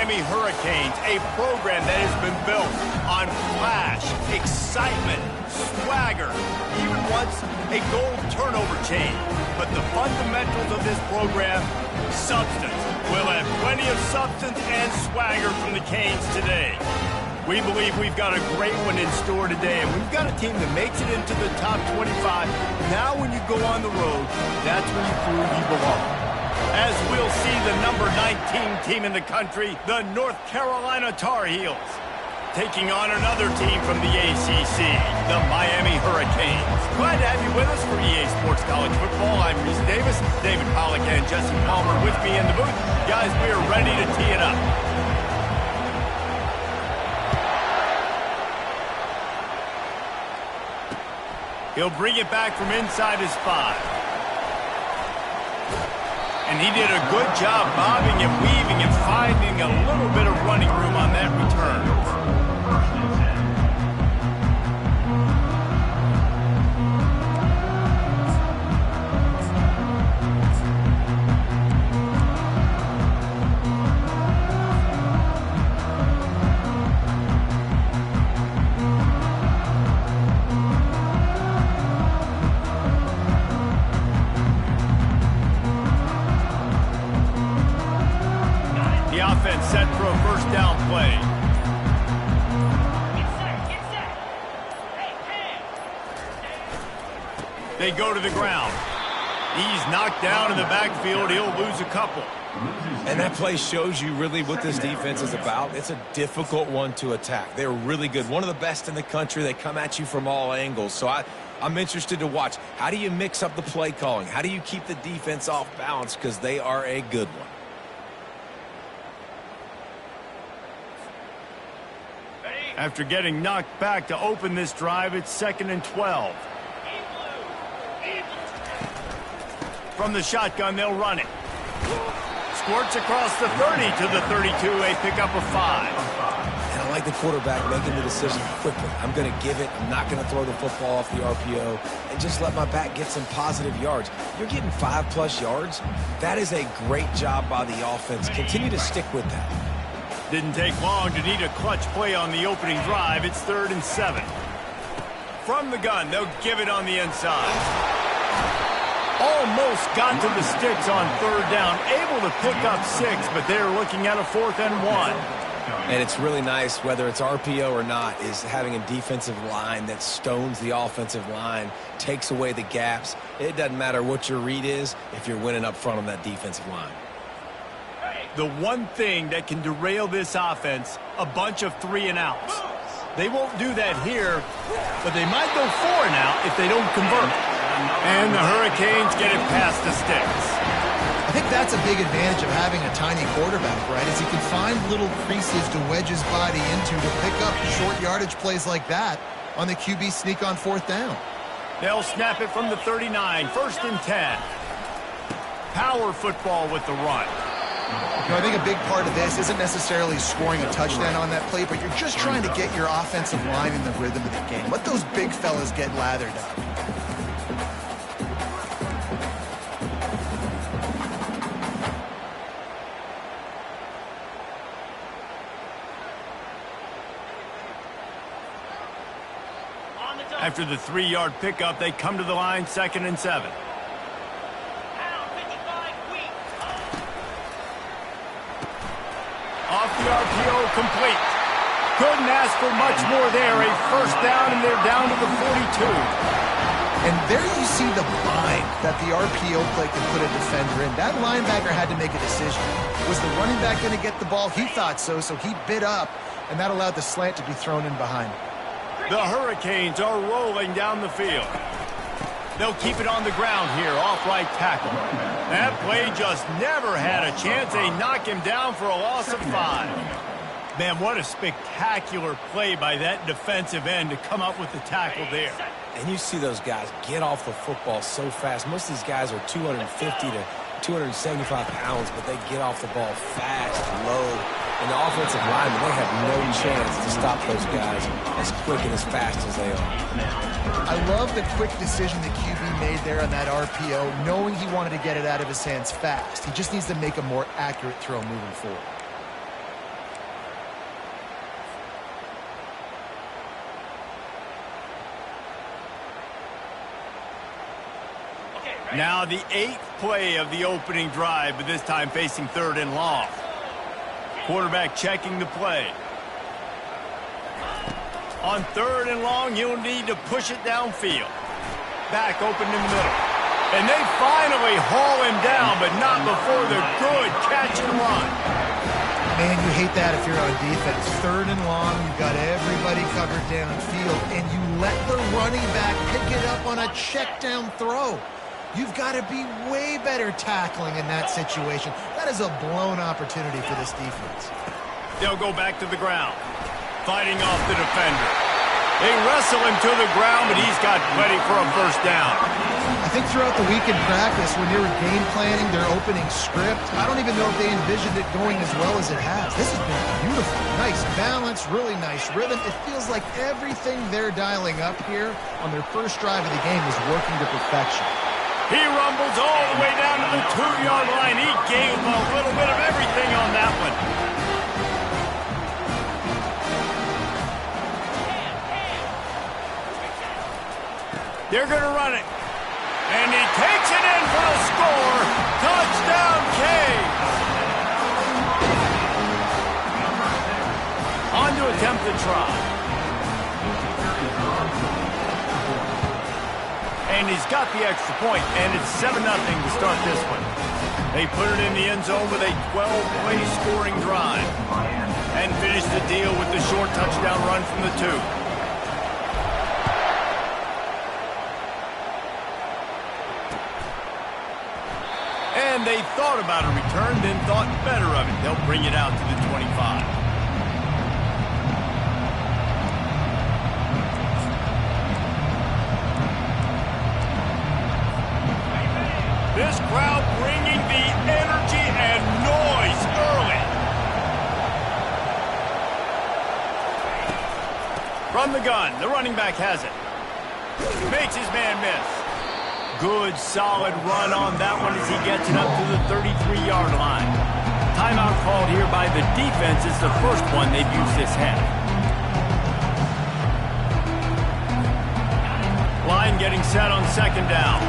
Miami Hurricanes, a program that has been built on flash, excitement, swagger, even once a gold turnover chain. But the fundamentals of this program, substance. We'll have plenty of substance and swagger from the Canes today. We believe we've got a great one in store today, and we've got a team that makes it into the top 25. Now when you go on the road, that's when you prove you belong. As we'll see the number 19 team in the country, the North Carolina Tar Heels, taking on another team from the ACC, the Miami Hurricanes. Glad to have you with us for EA Sports College Football. I'm Reese Davis, David Pollack and Jesse Palmer with me in the booth. Guys, we are ready to tee it up. He'll bring it back from inside his 5. And he did a good job bobbing and weaving and finding a little bit of running room on that return. Set for a first down play. They go to the ground. He's knocked down in the backfield. He'll lose a couple. And that play shows you really what this defense is about. It's a difficult one to attack. They're really good. One of the best in the country. They come at you from all angles. So I'm interested to watch. How do you mix up the play calling? How do you keep the defense off balance? Because they are a good one. After getting knocked back to open this drive, it's 2nd and 12. From the shotgun, they'll run it. Squirts across the 30 to the 32, a pickup of 5. And I like the quarterback making the decision quickly. I'm going to give it. I'm not going to throw the football off the RPO and just let my back get some positive yards. You're getting 5+ yards. That is a great job by the offense. Continue to stick with that. Didn't take long to need a clutch play on the opening drive. It's 3rd and 7. From the gun, they'll give it on the inside. Almost got to the sticks on 3rd down. Able to pick up 6, but they're looking at a 4th and 1. And it's really nice, whether it's RPO or not, is having a defensive line that stones the offensive line, takes away the gaps. It doesn't matter what your read is if you're winning up front on that defensive line. The one thing that can derail this offense, a bunch of 3-and-outs. They won't do that here, but they might go 4-and-out if they don't convert. And the Hurricanes get it past the sticks. I think that's a big advantage of having a tiny quarterback, right? Is he can find little creases to wedge his body into to pick up short yardage plays like that on the QB sneak on 4th down. They'll snap it from the 39, 1st and 10. Power football with the run. You know, I think a big part of this isn't necessarily scoring a touchdown on that play, but you're just trying to get your offensive line in the rhythm of the game. Let those big fellas get lathered up. After the 3-yard pickup, they come to the line, 2nd and 7. Off the RPO, complete. Couldn't ask for much more there. A 1st down, and they're down to the 42. And there you see the bind that the RPO play can put a defender in. That linebacker had to make a decision. Was the running back going to get the ball? He thought so, so he bit up, and that allowed the slant to be thrown in behind him. The Hurricanes are rolling down the field. They'll keep it on the ground here, off right tackle. That play just never had a chance. They knock him down for a loss of 5. Man, what a spectacular play by that defensive end to come up with the tackle there. And you see those guys get off the football so fast. Most of these guys are 250 to 275 pounds, but they get off the ball fast, low. And the offensive linemen, they have no chance to stop those guys as quick and as fast as they are. I love the quick decision the QB made there on that RPO, knowing he wanted to get it out of his hands fast. He just needs to make a more accurate throw moving forward. Now the 8th play of the opening drive, but this time facing 3rd and long. Quarterback checking the play. On 3rd and long, you'll need to push it downfield. Back open in the middle. And they finally haul him down, but not before the good catch and run. Man, you hate that if you're on defense. 3rd and long, you've got everybody covered downfield, and you let the running back pick it up on a check down throw. You've got to be way better tackling in that situation. That is a blown opportunity for this defense. They'll go back to the ground, fighting off the defender. They wrestle him to the ground, but he's got plenty for a first down. I think throughout the week in practice, when they were game planning their opening script, I don't even know if they envisioned it going as well as it has. This has been beautiful. Nice balance, really nice rhythm. It feels like everything they're dialing up here on their first drive of the game is working to perfection. He rumbles all the way down to the 2-yard line. He gave him a little bit of everything on that one. They're going to run it. And he takes it in for a score. Touchdown, Cade. On to attempt the try. And he's got the extra point, and it's 7-0 to start this one. They put it in the end zone with a 12-play scoring drive and finish the deal with the short touchdown run from the 2. And they thought about a return, then thought better of it. They'll bring it out to the 25. This crowd bringing the energy and noise early. From the gun, the running back has it. Makes his man miss. Good, solid run on that one as he gets it up to the 33-yard line. Timeout called here by the defense. It's the first one they've used this half. Line getting set on 2nd down.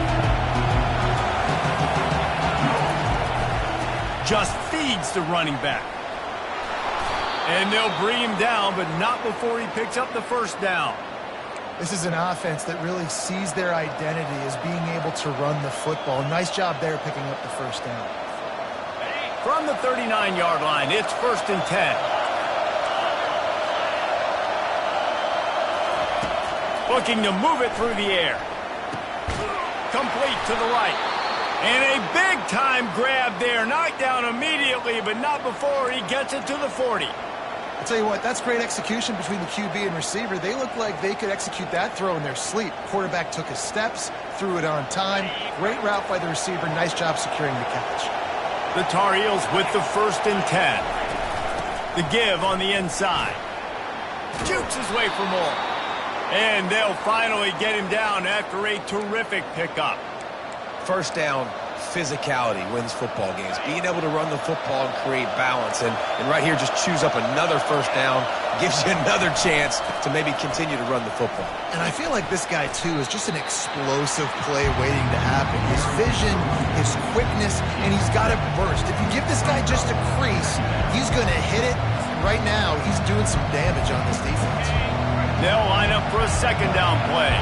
Just feeds the running back. And they'll bring him down, but not before he picks up the first down. This is an offense that really sees their identity as being able to run the football. Nice job there picking up the first down. From the 39-yard line, it's 1st and 10. Looking to move it through the air. Complete to the right. And a big-time grab there. Knocked down immediately, but not before he gets it to the 40. I'll tell you what, that's great execution between the QB and receiver. They look like they could execute that throw in their sleep. Quarterback took his steps, threw it on time. Great route by the receiver. Nice job securing the catch. The Tar Heels with the 1st and 10. The give on the inside. Jukes his way for more. And they'll finally get him down after a terrific pickup. First down, physicality wins football games. Being able to run the football and create balance. And right here, just choose up another first down. Gives you another chance to maybe continue to run the football. And I feel like this guy, too, is just an explosive play waiting to happen. His vision, his quickness, and he's got to burst. If you give this guy just a crease, he's going to hit it. Right now, he's doing some damage on this defense. They'll line up for a 2nd down play.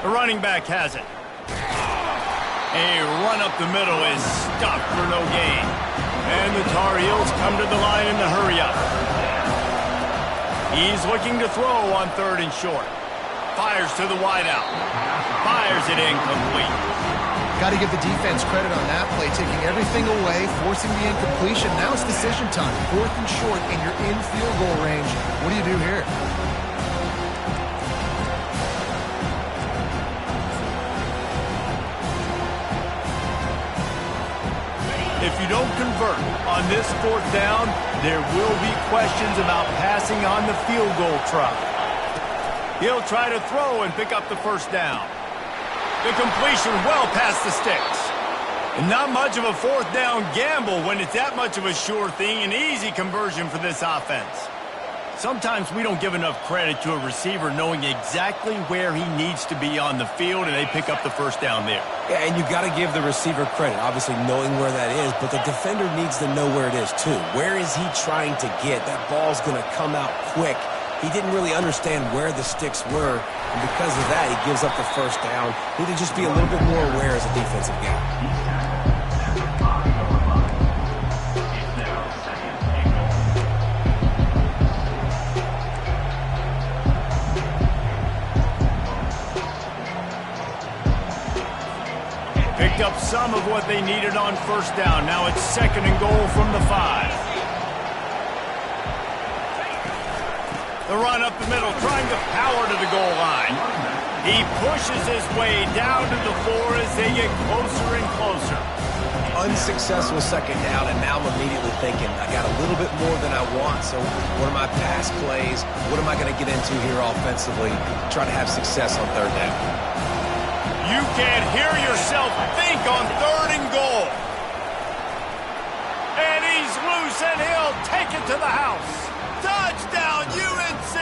The running back has it. A run up the middle is stopped for no gain. And the Tar Heels come to the line in the hurry up. He's looking to throw on 3rd and short. Fires to the wideout. Fires it incomplete. Got to give the defense credit on that play, taking everything away, forcing the incompletion. Now it's decision time. 4th and short, and you're in field goal range. What do you do here? If you don't convert on this 4th down, there will be questions about passing on the field goal try. He'll try to throw and pick up the 1st down. The completion well past the sticks. And not much of a 4th down gamble when it's that much of a sure thing, an easy conversion for this offense. Sometimes we don't give enough credit to a receiver knowing exactly where he needs to be on the field, and they pick up the 1st down there. Yeah, and you got to give the receiver credit, obviously knowing where that is, but the defender needs to know where it is too. Where is he trying to get? That ball's going to come out quick. He didn't really understand where the sticks were, and because of that, he gives up the 1st down. Need to just be a little bit more aware as a defensive guy. Picked up some of what they needed on 1st down. Now it's 2nd and goal from the 5. The run up the middle, trying to power to the goal line. He pushes his way down to the 4 as they get closer and closer. Unsuccessful 2nd down, and now I'm immediately thinking, I got a little bit more than I want, so what are my pass plays? What am I going to get into here offensively? Try to have success on 3rd down. You can't hear yourself think on 3rd and goal. And he's loose, and he'll take it to the house. Touchdown, UNC!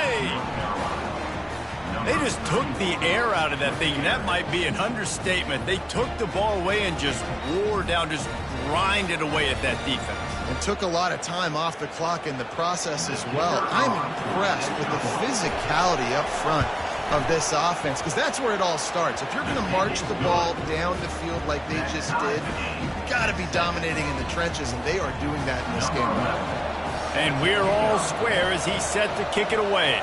They just took the air out of that thing. That might be an understatement. They took the ball away and just wore down, just grinded away at that defense. And took a lot of time off the clock in the process as well. I'm impressed with the physicality up front of this offense, because that's where it all starts. If you're going to march the ball down the field like they just did, you've got to be dominating in the trenches, and they are doing that in this game. And we're all square as he's set to kick it away.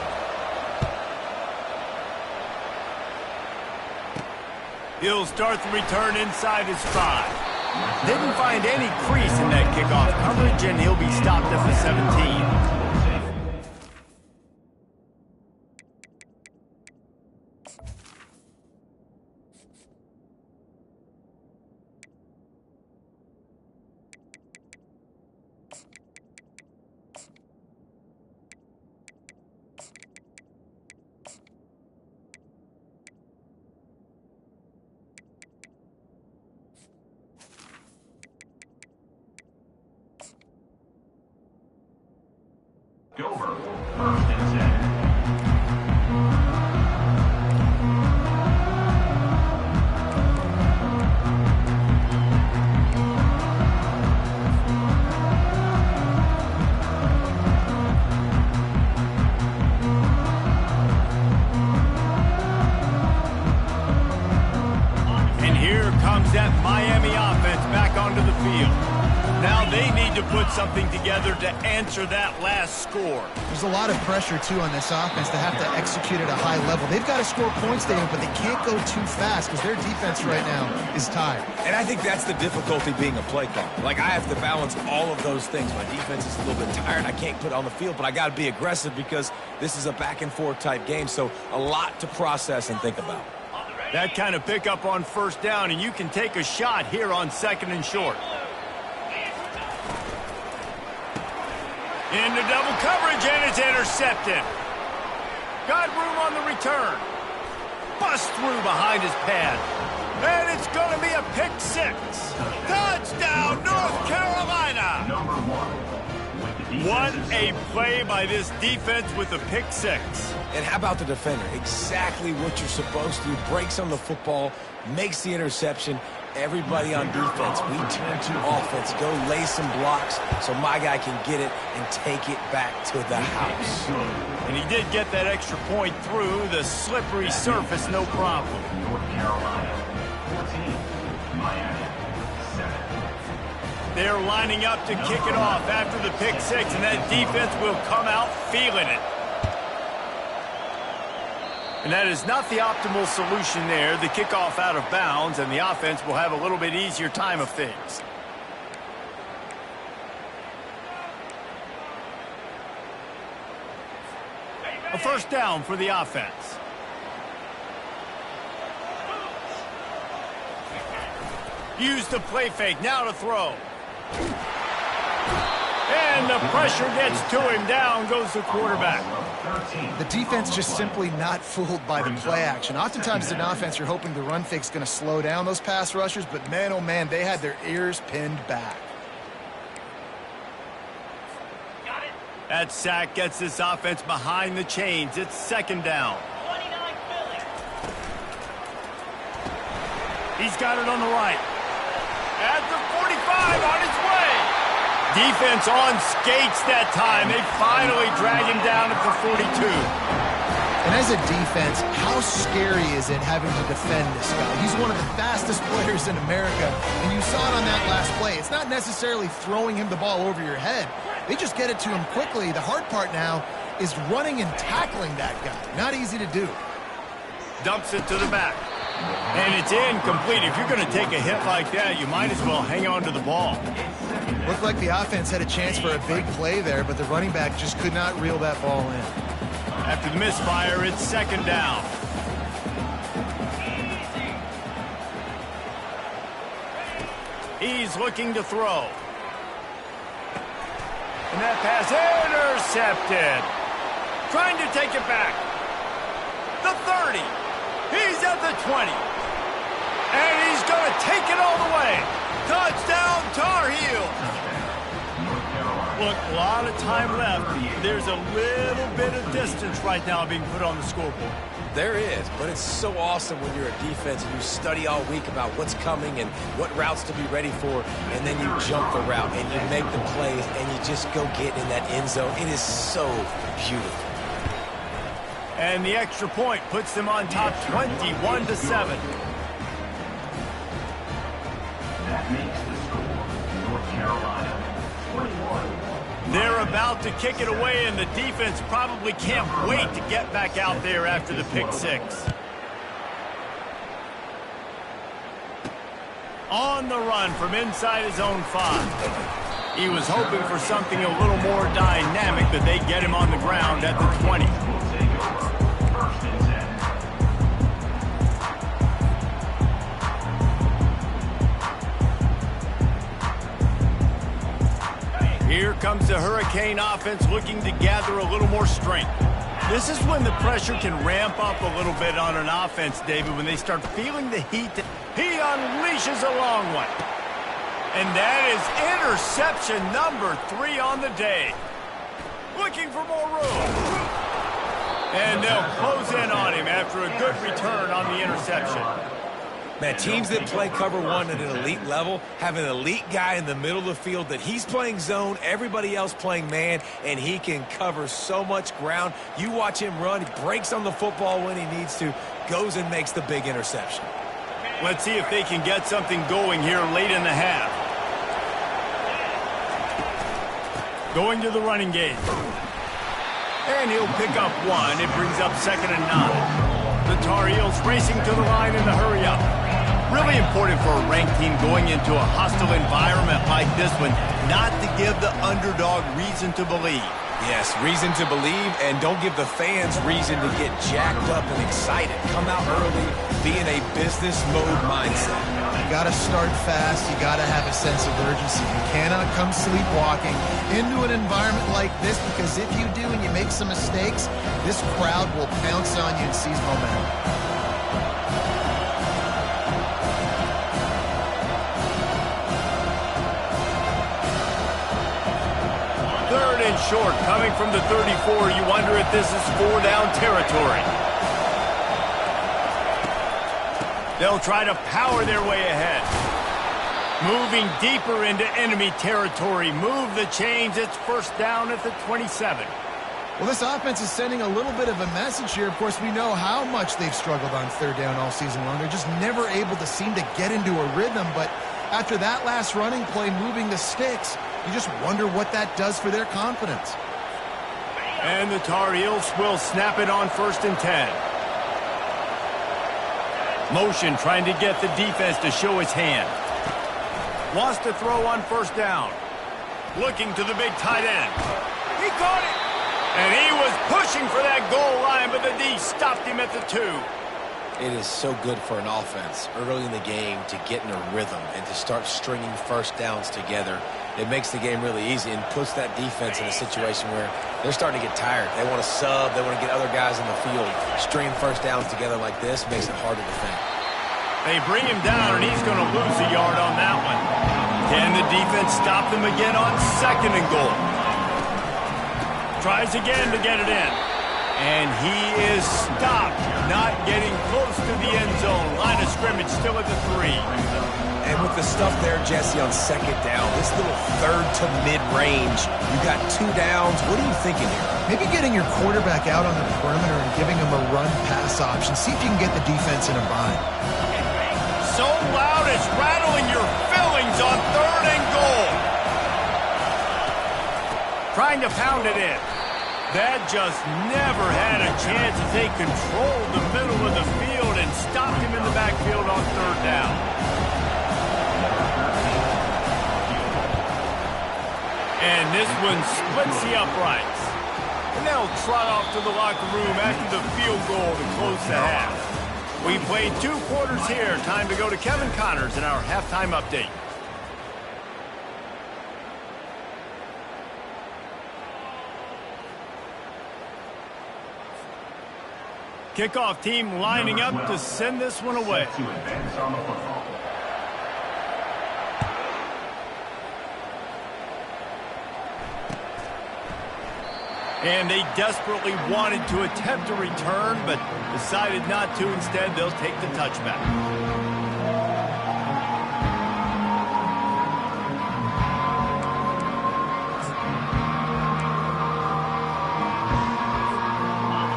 He'll start the return inside his 5. Didn't find any crease in that kickoff coverage, and he'll be stopped at the 17. Dover, 1st and 10. And here comes that Miami offense back onto the field. Now they need to put something together to answer that last score. There's a lot of pressure, too, on this offense to have to execute at a high level. They've got to score points, Dave, but they can't go too fast because their defense right now is tired. And I think that's the difficulty being a play caller. Like, I have to balance all of those things. My defense is a little bit tired. I can't put it on the field, but I got to be aggressive because this is a back-and-forth type game, so a lot to process and think about. That kind of pickup on 1st down, and you can take a shot here on 2nd and short. Into double coverage, and it's intercepted. Got room on the return. Bust through behind his pad. And it's going to be a pick 6. Touchdown, North Carolina. Number 1. What a play by this defense with a pick 6. And how about the defender? Exactly what you're supposed to do. Breaks on the football, makes the interception. Everybody on defense, we turn to offense. Go lay some blocks so my guy can get it and take it back to the house. And he did get that extra point through the slippery surface, no problem. North Carolina, 14. Miami, 7. They're lining up to kick it off after the pick 6, and that defense will come out feeling it. And that is not the optimal solution there. The kickoff out of bounds, and the offense will have a little bit easier time of things. A first down for the offense. Use the play fake, now to throw. And the pressure gets to him. Down goes the quarterback. The defense just simply not fooled by the play action. Oftentimes as an offense, you're hoping the run fake's going to slow down those pass rushers, but man, oh man, they had their ears pinned back. That sack gets this offense behind the chains. It's second down. He's got it on the right. At the 45, on his way. Defense on skates that time. They finally drag him down at the 42. And as a defense, how scary is it having to defend this guy? He's one of the fastest players in America, and you saw it on that last play. It's not necessarily throwing him the ball over your head. They just get it to him quickly. The hard part now is running and tackling that guy. Not easy to do. Dumps it to the back. And it's incomplete. If you're going to take a hit like that, you might as well hang on to the ball. Looked like the offense had a chance for a big play there, but the running back just could not reel that ball in. After the misfire, it's second down. He's looking to throw. And that pass intercepted. Trying to take it back. The 30. He's at the 20. And he's going to take it all the way. Touchdown, Tar Heels. Look, a lot of time left. There's a little bit of distance right now being put on the scoreboard. There is, but it's so awesome when you're a defense and you study all week about what's coming and what routes to be ready for, and then you jump the route and you make the plays and you just go get in that end zone. It is so beautiful. And the extra point puts them on top 21-7. That makes the score North Carolina 21. They're about to kick it away, and the defense probably can't wait to get back out there after the pick six. On the run from inside his own 5. He was hoping for something a little more dynamic, but they get him on the ground at the 20. Here comes the Hurricane offense looking to gather a little more strength. This is when the pressure can ramp up a little bit on an offense, David, when they start feeling the heat. He unleashes a long one. And that is interception number 3 on the day. Looking for more room. And they'll close in on him after a good return on the interception. Man, teams that play cover one at an elite level have an elite guy in the middle of the field that he's playing zone, everybody else playing man, and he can cover so much ground. You watch him run, he breaks on the football when he needs to, goes and makes the big interception. Let's see if they can get something going here late in the half. Going to the running game. And he'll pick up 1. It brings up 2nd and 9. The Tar Heels racing to the line in the hurry-up. Really important for a ranked team going into a hostile environment like this one, not to give the underdog reason to believe. Yes, reason to believe, and don't give the fans reason to get jacked up and excited. Come out early, be in a business mode mindset. You got to start fast. You got to have a sense of urgency. You cannot come sleepwalking into an environment like this, because if you do and you make some mistakes, this crowd will pounce on you and seize momentum. Third and short, coming from the 34. You wonder if this is 4-down territory. They'll try to power their way ahead. Moving deeper into enemy territory. Move the chains. It's first down at the 27. Well, this offense is sending a little bit of a message here. Of course, we know how much they've struggled on 3rd down all season long. They're just never able to seem to get into a rhythm. But after that last running play, moving the sticks, you just wonder what that does for their confidence. And the Tar Heels will snap it on 1st and 10. Motion trying to get the defense to show his hand. Wants to throw on first down. Looking to the big tight end. He caught it. And he was pushing for that goal line, but the D stopped him at the 2. It is so good for an offense early in the game to get in a rhythm and to start stringing first downs together. It makes the game really easy and puts that defense in a situation where they're starting to get tired. They want to sub. They want to get other guys in the field. Stringing first downs together like this makes it hard to defend. They bring him down, and he's going to lose a yard on that one. Can the defense stop them again on 2nd and goal? Tries again to get it in. And he is stopped, not getting close to the end zone. Line of scrimmage still at the 3. And with the stuff there, Jesse, on 2nd down, this little 3rd to mid-range, you got 2 downs. What are you thinking here? Maybe getting your quarterback out on the perimeter and giving him a run-pass option. See if you can get the defense in a bind. So loud it's rattling your fillings on 3rd and goal. Trying to pound it in. That just never had a chance as they controlled the middle of the field and stopped him in the backfield on 3rd down. And this one splits the uprights. And they'll trot off to the locker room after the field goal to close the half. We played 2 quarters here. Time to go to Kevin Connors in our halftime update. Kickoff team lining up to send this one away. And they desperately wanted to attempt a return, but decided not to. Instead, they'll take the touchback.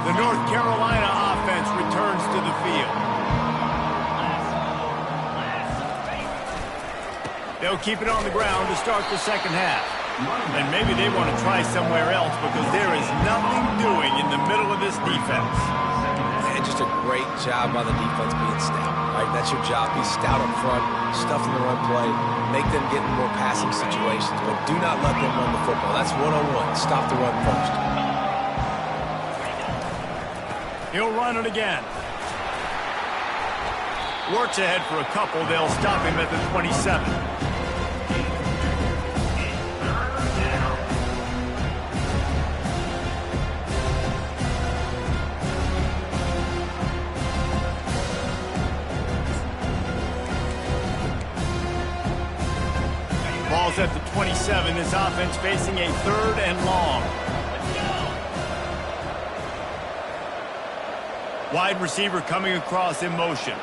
The North Carolina offense returns to the field. They'll keep it on the ground to start the 2nd half. And maybe they want to try somewhere else because there is nothing doing in the middle of this defense. And just a great job by the defense being stout, right? That's your job. Be stout up front, stuff in the run play, make them get in more passing situations, but do not let them run the football. That's 101. Stop the run first. He'll run it again. Works ahead for a couple. They'll stop him at the 27. Ball's at the 27. This offense facing a 3rd and long. Wide receiver coming across in motion.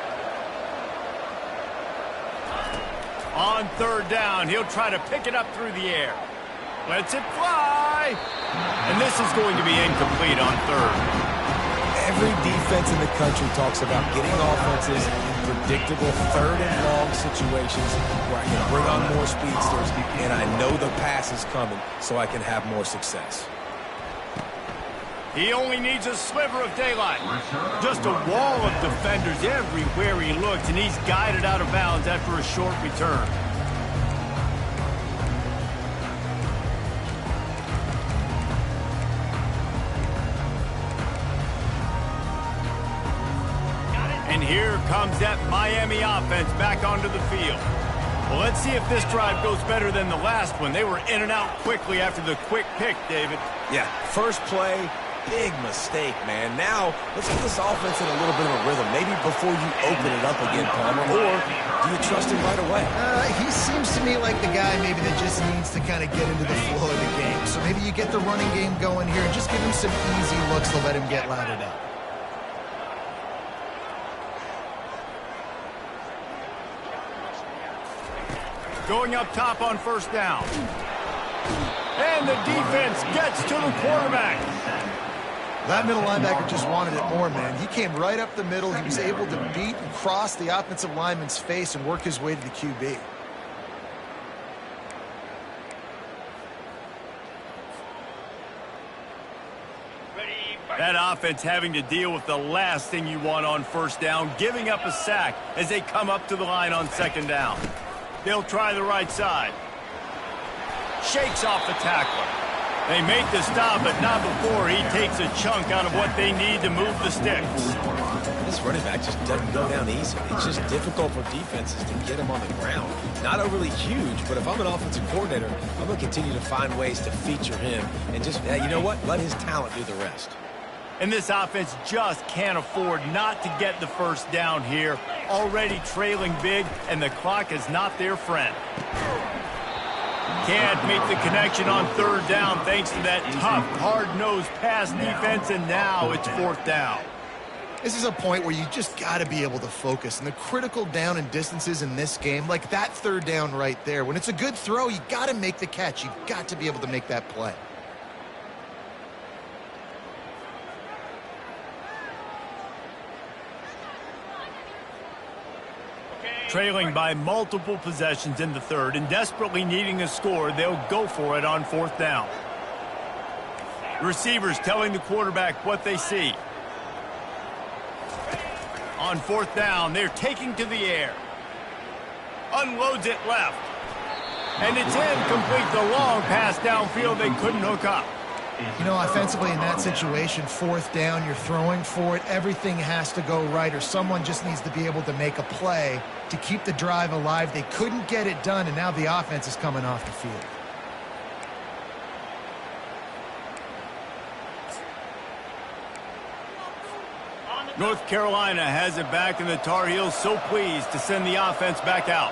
On 3rd down, he'll try to pick it up through the air. Lets it fly. And this is going to be incomplete on 3rd. Every defense in the country talks about getting offenses in predictable 3rd and long situations where I can bring on more speedsters and I know the pass is coming so I can have more success. He only needs a sliver of daylight. Just a wall of defenders everywhere he looks, and he's guided out of bounds after a short return. And here comes that Miami offense back onto the field. Well, let's see if this drive goes better than the last one. They were in and out quickly after the quick pick, David. Yeah, first play, big mistake, man. Now, let's get this offense in a little bit of a rhythm. Maybe before you open it up again, Palmer, or do you trust him right away? He seems to me like the guy maybe that just needs to kind of get into the flow of the game. So maybe you get the running game going here and just give him some easy looks to let him get louder up. Going up top on 1st down. And the defense gets to the quarterback. That middle linebacker just wanted it more, man. He came right up the middle. He was able to beat and cross the offensive lineman's face and work his way to the QB. That offense having to deal with the last thing you want on first down, giving up a sack as they come up to the line on second down. They'll try the right side. Shakes off the tackler. They make the stop, but not before he takes a chunk out of what they need to move the sticks. This running back just doesn't go down easy. It's just difficult for defenses to get him on the ground. Not overly huge, but if I'm an offensive coordinator, I'm going to continue to find ways to feature him and just, you know what, let his talent do the rest. And this offense just can't afford not to get the first down here. Already trailing big, and the clock is not their friend. Can't make the connection on third down thanks to that tough, hard-nosed pass defense, and now it's fourth down. This is a point where you just got to be able to focus. And the critical down and distances in this game, like that third down right there, when it's a good throw, you got to make the catch. You got to be able to make that play. Trailing by multiple possessions in the third and desperately needing a score, they'll go for it on fourth down. Receivers telling the quarterback what they see. On fourth down, they're taking to the air. Unloads it left. And it's incomplete. The long pass downfield they couldn't hook up. You know, offensively in that situation, fourth down, you're throwing for it. Everything has to go right, or someone just needs to be able to make a play to keep the drive alive. They couldn't get it done, and now the offense is coming off the field. North Carolina has it back, and the Tar Heels so pleased to send the offense back out.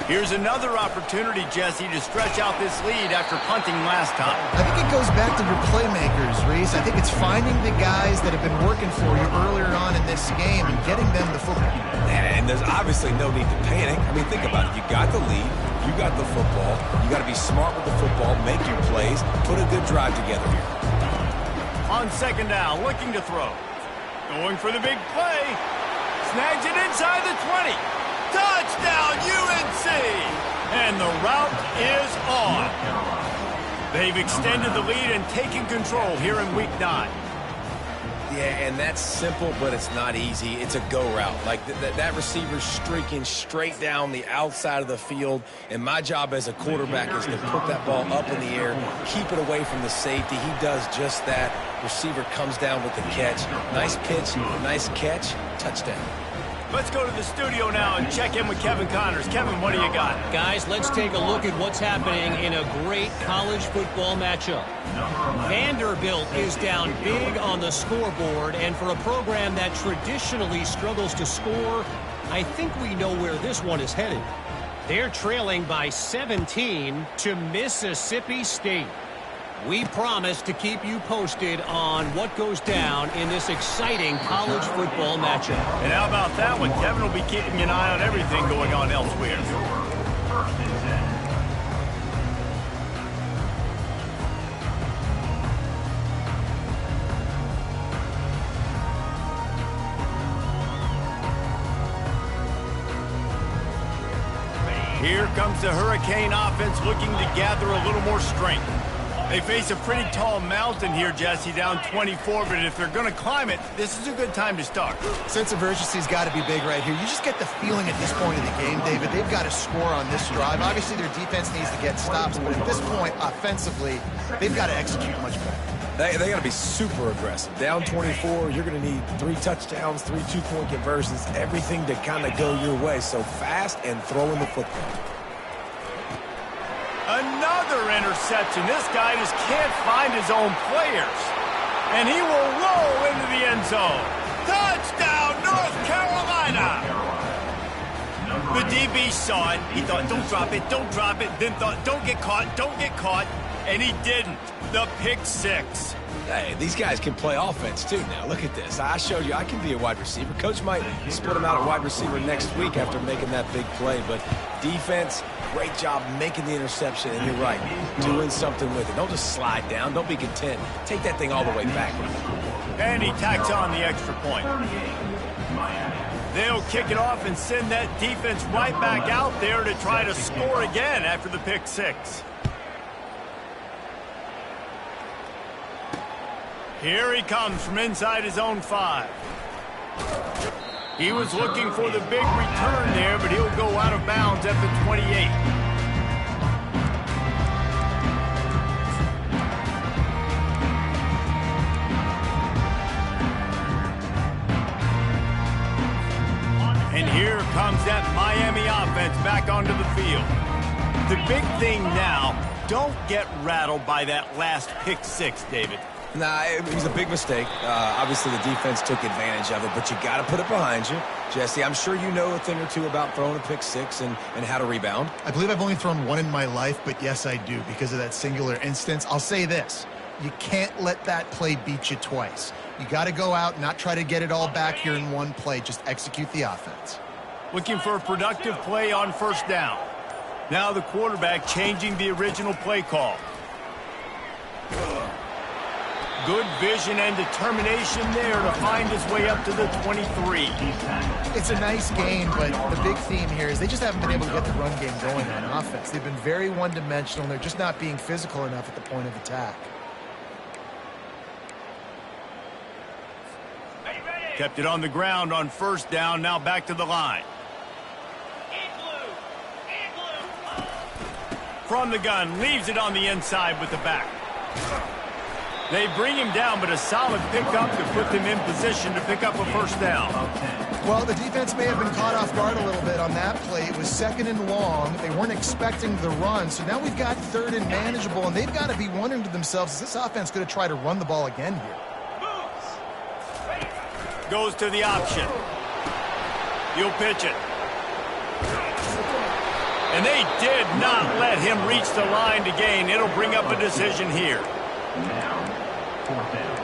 Here's another opportunity, Jesse, to stretch out this lead after punting last time. I think it goes back to your playmakers, Reese. I think it's finding the guys that have been working for you earlier on in this game and getting them the football. And there's obviously no need to panic. I mean, think about it. You got the lead. You got the football. You got to be smart with the football, make your plays, put a good drive together here. On second down, looking to throw. Going for the big play. Snags it inside the 20. Touchdown, UNC! And the route is on. They've extended the lead and taken control here in Week 9. Yeah, and that's simple, but it's not easy. It's a go route. Like that receiver's streaking straight down the outside of the field, and my job as a quarterback is to put that ball up in the air, keep it away from the safety. He does just that. Receiver comes down with the catch. Nice pitch, nice catch, touchdown. Let's go to the studio now and check in with Kevin Connors. Kevin, what do you got? Guys, let's take a look at what's happening in a great college football matchup. Vanderbilt is down big on the scoreboard, and for a program that traditionally struggles to score, I think we know where this one is headed. They're trailing by 17 to Mississippi State. We promise to keep you posted on what goes down in this exciting college football matchup. And how about that one? Kevin will be keeping an eye on everything going on elsewhere. Here comes the Hurricane offense looking to gather a little more strength. They face a pretty tall mountain here, Jesse, down 24, but if they're going to climb it, this is a good time to start. Sense of urgency's got to be big right here. You just get the feeling at this point of the game, David, they've got to score on this drive. Obviously, their defense needs to get stops, but at this point, offensively, they've got to execute much better. They got to be super aggressive. Down 24, you're going to need 3 touchdowns, 3 two-point conversions, everything to kind of go your way. So fast and throwing the football. Another interception. This guy just can't find his own players. And he will roll into the end zone. Touchdown, North Carolina! The DB saw it. He thought, don't drop it, don't drop it. Then thought, don't get caught, don't get caught. And he didn't. The pick six. Hey, these guys can play offense, too. Now, look at this. I showed you I can be a wide receiver. Coach might split him out at wide receiver next week after making that big play. But defense, great job making the interception. And you're right, doing something with it. Don't just slide down. Don't be content. Take that thing all the way back. And he tacks on the extra point. They'll kick it off and send that defense right back out there to try to score again after the pick six. Here he comes from inside his own 5. He was looking for the big return there, but he'll go out of bounds at the 28. And here comes that Miami offense back onto the field. The big thing now, don't get rattled by that last pick 6, David. Nah, it was a big mistake. Obviously, the defense took advantage of it, but you got to put it behind you. Jesse, I'm sure you know a thing or two about throwing a pick 6 and how to rebound. I believe I've only thrown one in my life, but yes, I do because of that singular instance. I'll say this. You can't let that play beat you twice. You got to go out and not try to get it all back here in one play. Just execute the offense. Looking for a productive play on first down. Now the quarterback changing the original play call. Good vision and determination there to find his way up to the 23. It's a nice game, but the big theme here is they just haven't been able to get the run game going on offense. They've been very one-dimensional, and they're just not being physical enough at the point of attack. Kept it on the ground on first down, now back to the line. From the gun, leaves it on the inside with the back. They bring him down, but a solid pickup to put them in position to pick up a first down. Well, the defense may have been caught off guard a little bit on that play. It was 2nd and long. They weren't expecting the run, so now we've got 3rd and manageable, and they've got to be wondering to themselves, is this offense going to try to run the ball again here? Goes to the option. He'll pitch it. And they did not let him reach the line to gain. It'll bring up a decision here. Now, 4th down.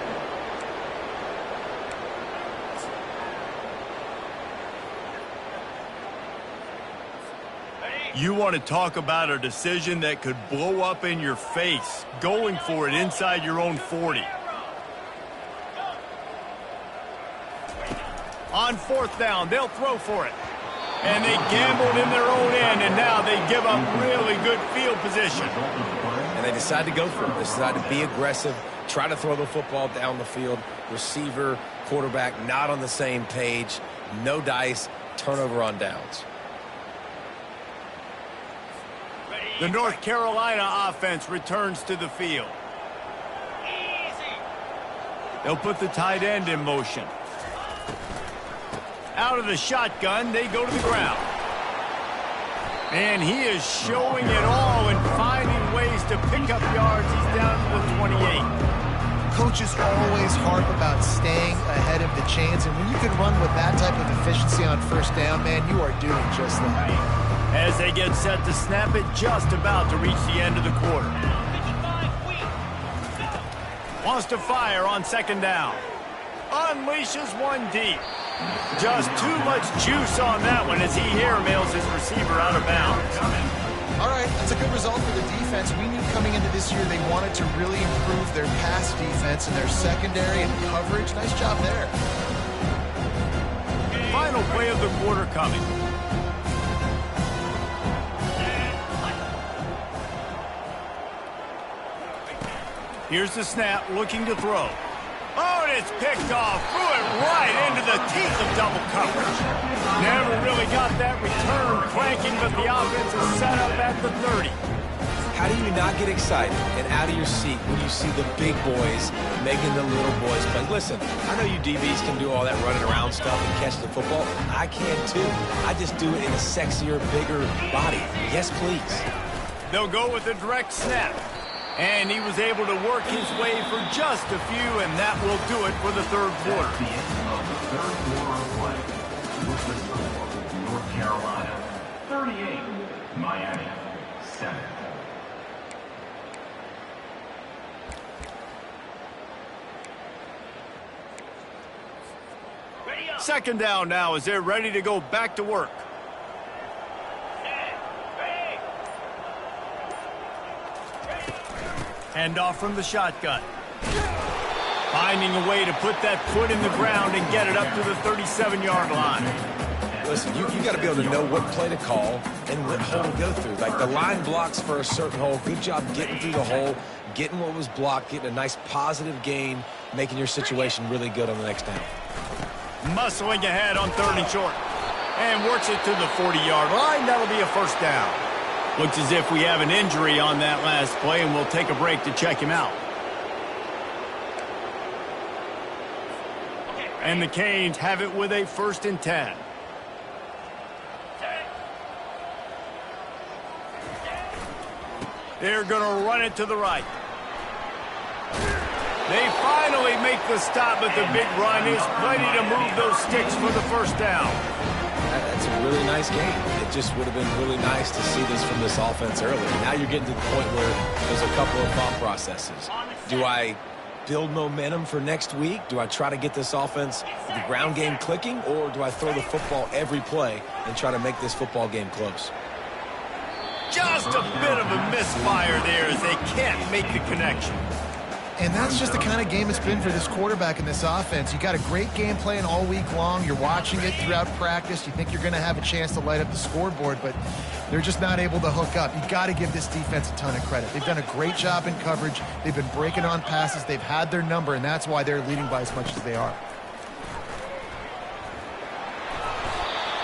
You want to talk about a decision that could blow up in your face, going for it inside your own 40. On 4th down, they'll throw for it. And they gambled in their own end, and now they give up really good field position. And they decide to go for it. They decide to be aggressive, try to throw the football down the field. Receiver, quarterback, not on the same page. No dice, turnover on downs. The North Carolina offense returns to the field. They'll put the tight end in motion. Out of the shotgun, they go to the ground. And he is showing it all and finding ways to pick up yards. He's down to the 28. Coaches always harp about staying ahead of the chains, and when you can run with that type of efficiency on first down, man, you are doing just that. As they get set to snap it, just about to reach the end of the quarter. Wants to fire on 2nd down. Unleashes one deep. Just too much juice on that one as he airmails his receiver out of bounds. All right, that's a good result for the defense. We knew coming into this year they wanted to really improve their pass defense and their secondary and coverage. Nice job there. Final play of the quarter coming. Here's the snap, looking to throw. Oh, and it's picked off. Threw it right into the teeth of double coverage. Never really got that return cranking, but the offense is set up at the 30. How do you not get excited and out of your seat when you see the big boys making the little boys play? Listen, I know you DBs can do all that running around stuff and catch the football. I can too. I just do it in a sexier, bigger body. Yes, please. They'll go with a direct snap. And he was able to work his way for just a few, and that will do it for the 3rd quarter. The end of the 3rd quarter of play. With the score, North Carolina 38, Miami 7. Second down now as they're ready to go back to work. Handoff from the shotgun. Finding a way to put that foot in the ground and get it up to the 37-yard line. Listen, you got to be able to know what play to call and what hole to go through. Like the line blocks for a certain hole. Good job getting through the hole, getting what was blocked, getting a nice positive gain, making your situation really good on the next down. Muscling ahead on 3rd and short. And works it to the 40-yard line. That'll be a first down. Looks as if we have an injury on that last play, and we'll take a break to check him out. And the Canes have it with a 1st and 10. They're going to run it to the right. They finally make the stop, but the big run is plenty to move those sticks for the first down. That's a really nice game. It just would have been really nice to see this from this offense earlier. Now you're getting to the point where there's a couple of thought processes. Do I build momentum for next week? Do I try to get this offense, the ground game clicking, or do I throw the football every play and try to make this football game close? Just a bit of a misfire there as they can't make the connection. And that's just the kind of game it's been for this quarterback and this offense. You got a great game plan all week long. You're watching it throughout practice. You think you're going to have a chance to light up the scoreboard, but they're just not able to hook up. You got to give this defense a ton of credit. They've done a great job in coverage. They've been breaking on passes. They've had their number, and that's why they're leading by as much as they are.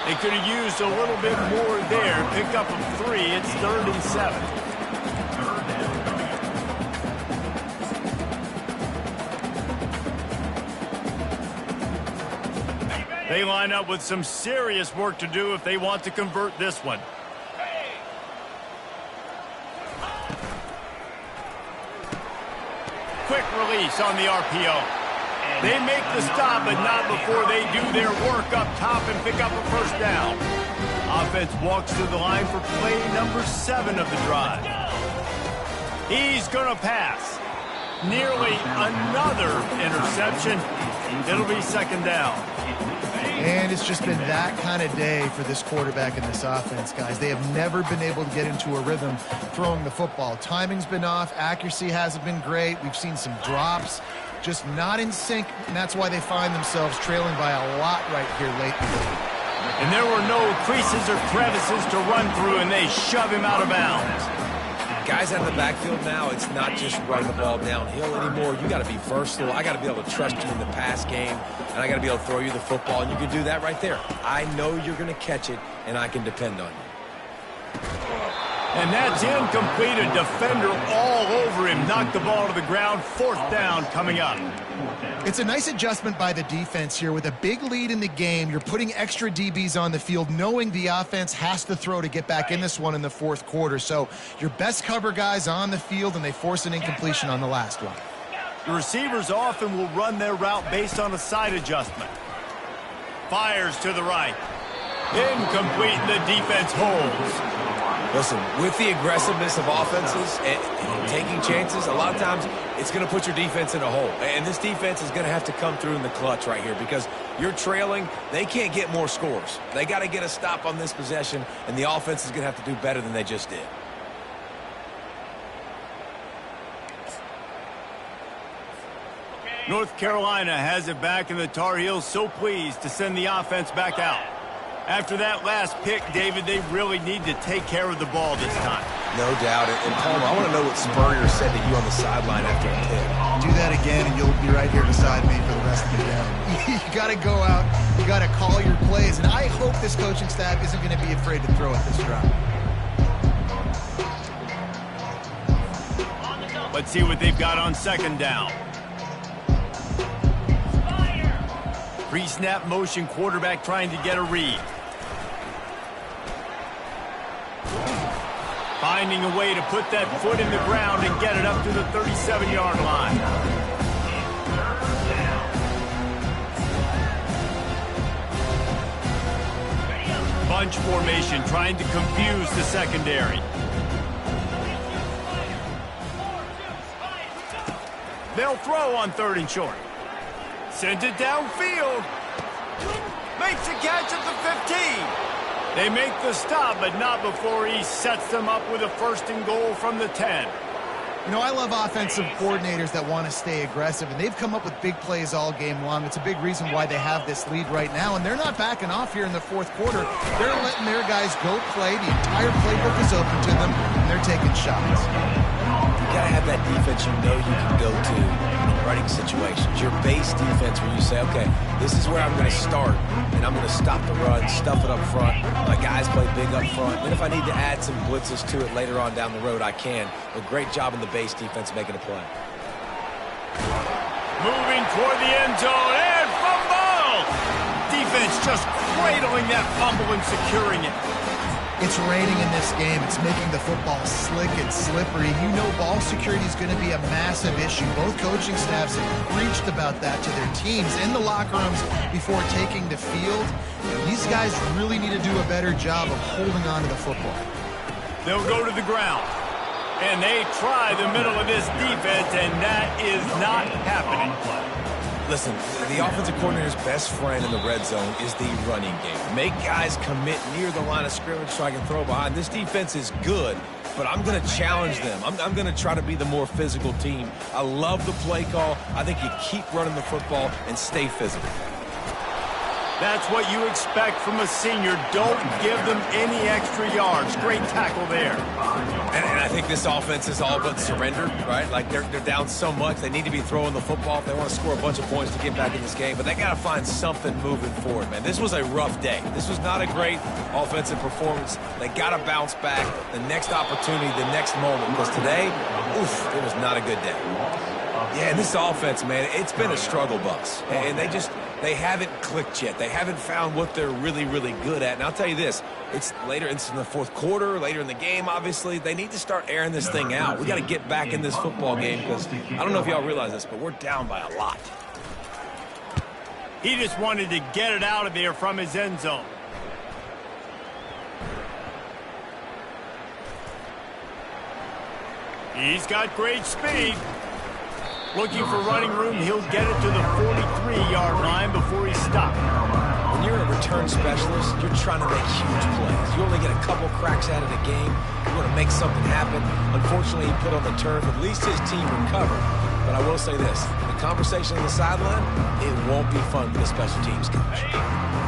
They could have used a little bit more there. Pick up a 3. It's 3rd and 7. They line up with some serious work to do if they want to convert this one. Quick release on the RPO. They make the stop, but not before they do their work up top and pick up a first down. Offense walks to the line for play number 7 of the drive. He's going to pass. Nearly another interception. It'll be 2nd down. And it's just been that kind of day for this quarterback and this offense, guys. They have never been able to get into a rhythm throwing the football. Timing's been off. Accuracy hasn't been great. We've seen some drops, just not in sync, and that's why they find themselves trailing by a lot right here late in the game. And there were no creases or crevices to run through, and they shove him out of bounds. Guys out of the backfield now, it's not just running the ball downhill anymore. You got to be versatile. I got to be able to trust you in the pass game, and I got to be able to throw you the football, and you can do that right there. I know you're going to catch it, and I can depend on you. And that's incomplete. A defender all over him. Knocked the ball to the ground. 4th down coming up. It's a nice adjustment by the defense here. With a big lead in the game, you're putting extra DBs on the field, knowing the offense has to throw to get back in this one in the 4th quarter. So your best cover guys on the field, and they force an incompletion on the last one. The receivers often will run their route based on a side adjustment. Fires to the right. Incomplete, and the defense holds. Listen, with the aggressiveness of offenses and taking chances, a lot of times it's going to put your defense in a hole. And this defense is going to have to come through in the clutch right here because you're trailing. They can't get more scores. They got to get a stop on this possession, and the offense is going to have to do better than they just did. North Carolina has it back, and the Tar Heels so pleased to send the offense back out. After that last pick, David, they really need to take care of the ball this time. No doubt. And Palmer, I want to know what Spurrier said to you on the sideline after a pick. Do that again, and you'll be right here beside me for the rest of the game. You got to go out. You got to call your plays. And I hope this coaching staff isn't going to be afraid to throw at this drive. Let's see what they've got on 2nd down. Pre-snap motion, quarterback trying to get a read. Finding a way to put that foot in the ground and get it up to the 37-yard line. Bunch formation trying to confuse the secondary. They'll throw on 3rd and short. Sends it downfield. Makes a catch at the 15. They make the stop, but not before he sets them up with a 1st and goal from the 10. You know, I love offensive coordinators that want to stay aggressive, and they've come up with big plays all game long. It's a big reason why they have this lead right now, and they're not backing off here in the 4th quarter. They're letting their guys go play. The entire playbook is open to them, and they're taking shots. You got to have that defense you know you can go to running situations. Your base defense where you say, okay, this is where I'm going to start, and I'm going to stop the run, stuff it up front. My guys play big up front. Then if I need to add some blitzes to it later on down the road, I can. But great job in the base defense making a play. Moving toward the end zone, and fumble! Defense just cradling that fumble and securing it. It's raining in this game. It's making the football slick and slippery. You know ball security is going to be a massive issue. Both coaching staffs have preached about that to their teams in the locker rooms before taking the field. These guys really need to do a better job of holding on to the football. They'll go to the ground. And they try the middle of this defense, and that is not happening. Listen, the offensive coordinator's best friend in the red zone is the running game. Make guys commit near the line of scrimmage so I can throw behind. This defense is good, but I'm going to challenge them. I'm going to try to be the more physical team. I love the play call. I think you keep running the football and stay physical. That's what you expect from a senior. Don't give them any extra yards. Great tackle there. And I think this offense is all but surrendered, right? Like they're down so much. They need to be throwing the football if they want to score a bunch of points to get back in this game. But they got to find something moving forward, man. This was a rough day. This was not a great offensive performance. They got to bounce back the next opportunity, the next moment. Because today, oof, it was not a good day. Yeah, and this offense, man, it's been a struggle bus. And they haven't clicked yet. They haven't found what they're really, really good at. And I'll tell you this, it's in the fourth quarter, later in the game, obviously. They need to start airing this thing out. We got to get back in this football game because I don't know if y'all realize this, but we're down by a lot. He just wanted to get it out of there from his end zone. He's got great speed. Looking for running room, he'll get it to the 43-yard line before he stopped. When you're a return specialist, you're trying to make huge plays. You only get a couple cracks at it a game. You want to make something happen. Unfortunately, he put on the turf. At least his team recovered. But I will say this, the conversation on the sideline, it won't be fun for the special teams coach.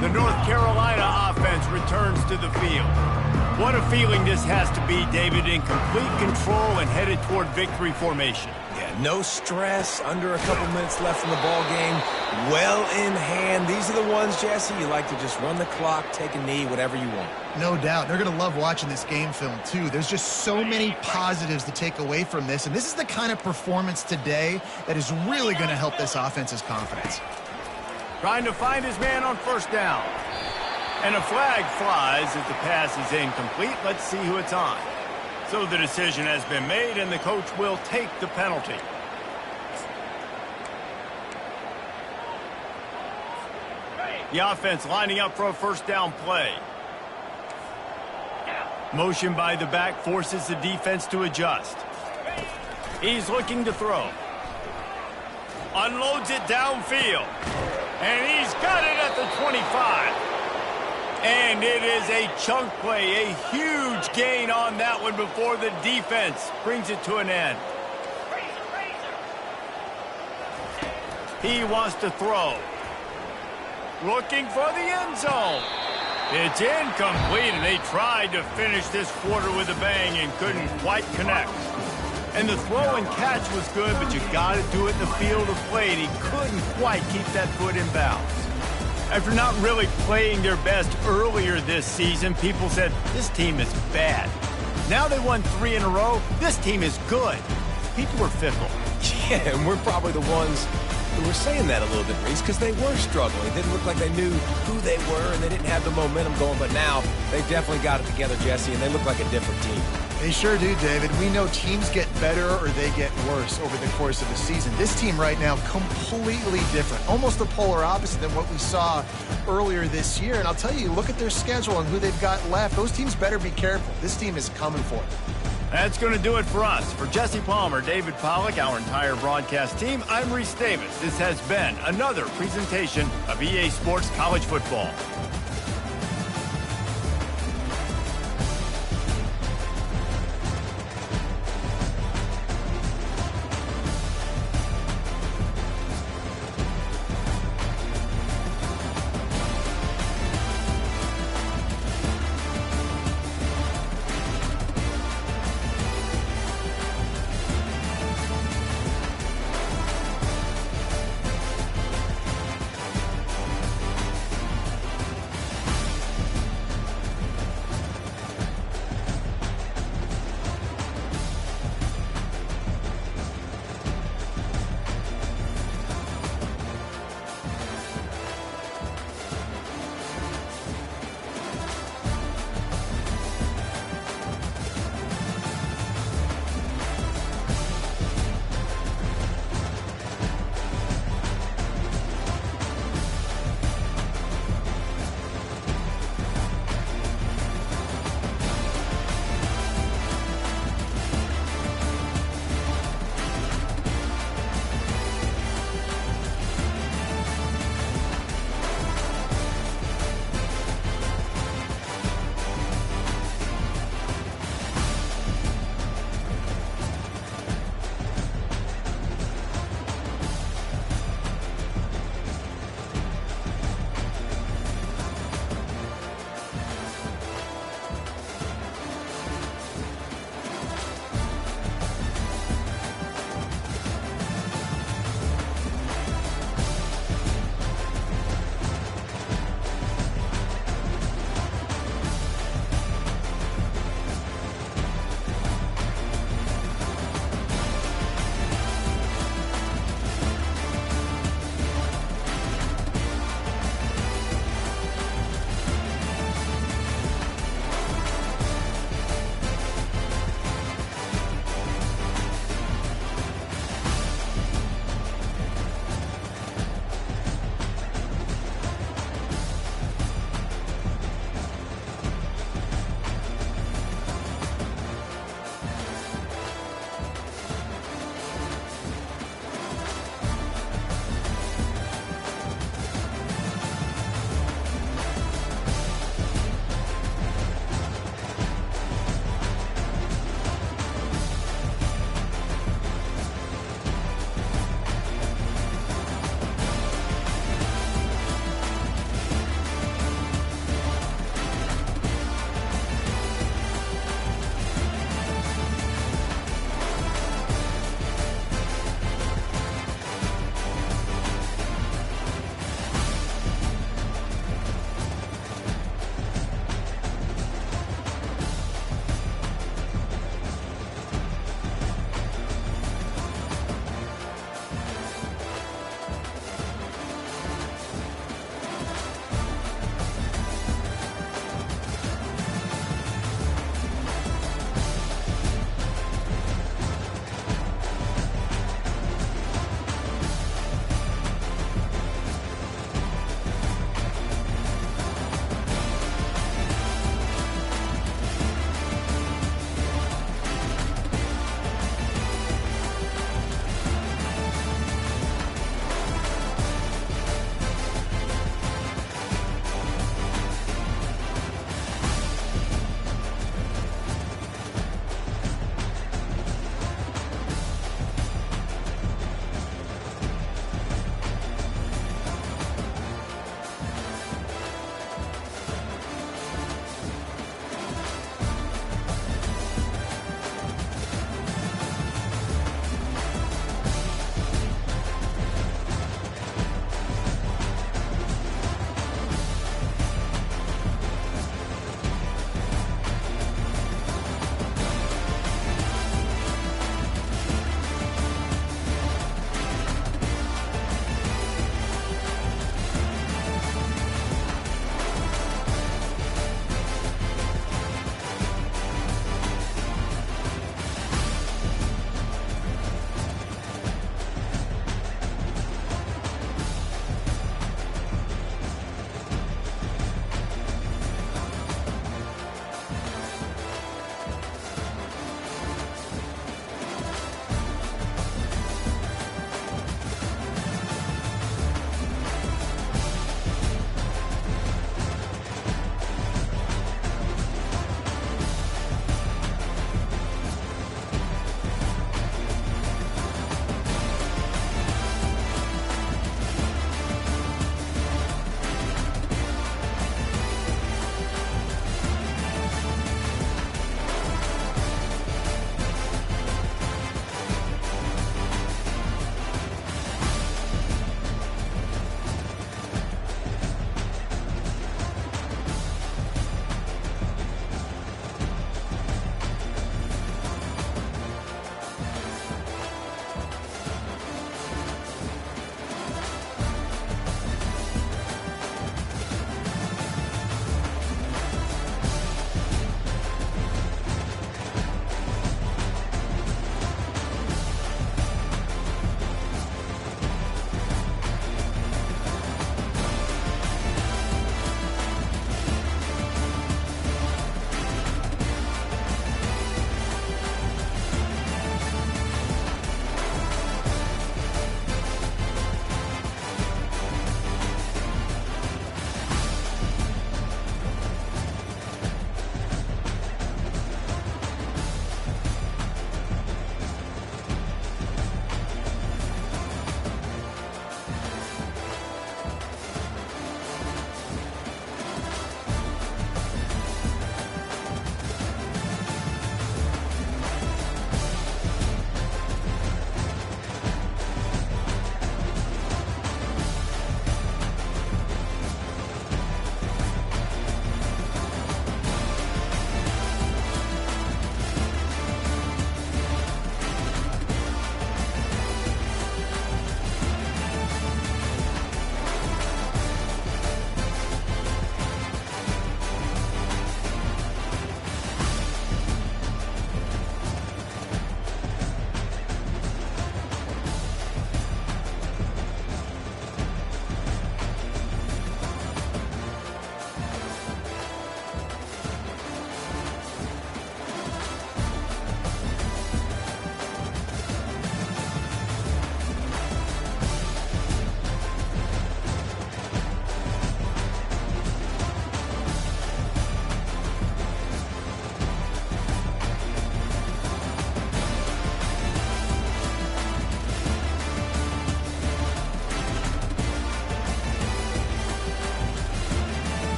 The North Carolina offense returns to the field. What a feeling this has to be, David, in complete control and headed toward victory formation. Yeah, no stress, under a couple minutes left in the ball game, well in hand. These are the ones, Jesse, you like to just run the clock, take a knee, whatever you want. No doubt. They're going to love watching this game film, too. There's just so many positives to take away from this, and this is the kind of performance today that is really going to help this offense's confidence. Trying to find his man on first down. And a flag flies as the pass is incomplete. Let's see who it's on. So the decision has been made, and the coach will take the penalty. The offense lining up for a first down play. Motion by the back forces the defense to adjust. He's looking to throw. Unloads it downfield. And he's got it at the 25. And it is a chunk play, a huge gain on that one before the defense brings it to an end. He wants to throw. Looking for the end zone. It's incomplete, and they tried to finish this quarter with a bang and couldn't quite connect. And the throw and catch was good, but you got to do it in the field of play, and he couldn't quite keep that foot in bounds. After not really playing their best earlier this season, people said, this team is bad. Now they won 3 in a row. This team is good. People are fickle. Yeah, and we're probably the ones who were saying that a little bit, Reese, because they were struggling. It didn't look like they knew who they were, and they didn't have the momentum going. But now they've definitely got it together, Jesse, and they look like a different team. They sure do, David. We know teams get better or they get worse over the course of the season. This team right now, completely different. Almost the polar opposite than what we saw earlier this year. And I'll tell you, look at their schedule and who they've got left. Those teams better be careful. This team is coming for it. That's going to do it for us. For Jesse Palmer, David Pollack, our entire broadcast team, I'm Reese Davis. This has been another presentation of EA Sports College Football.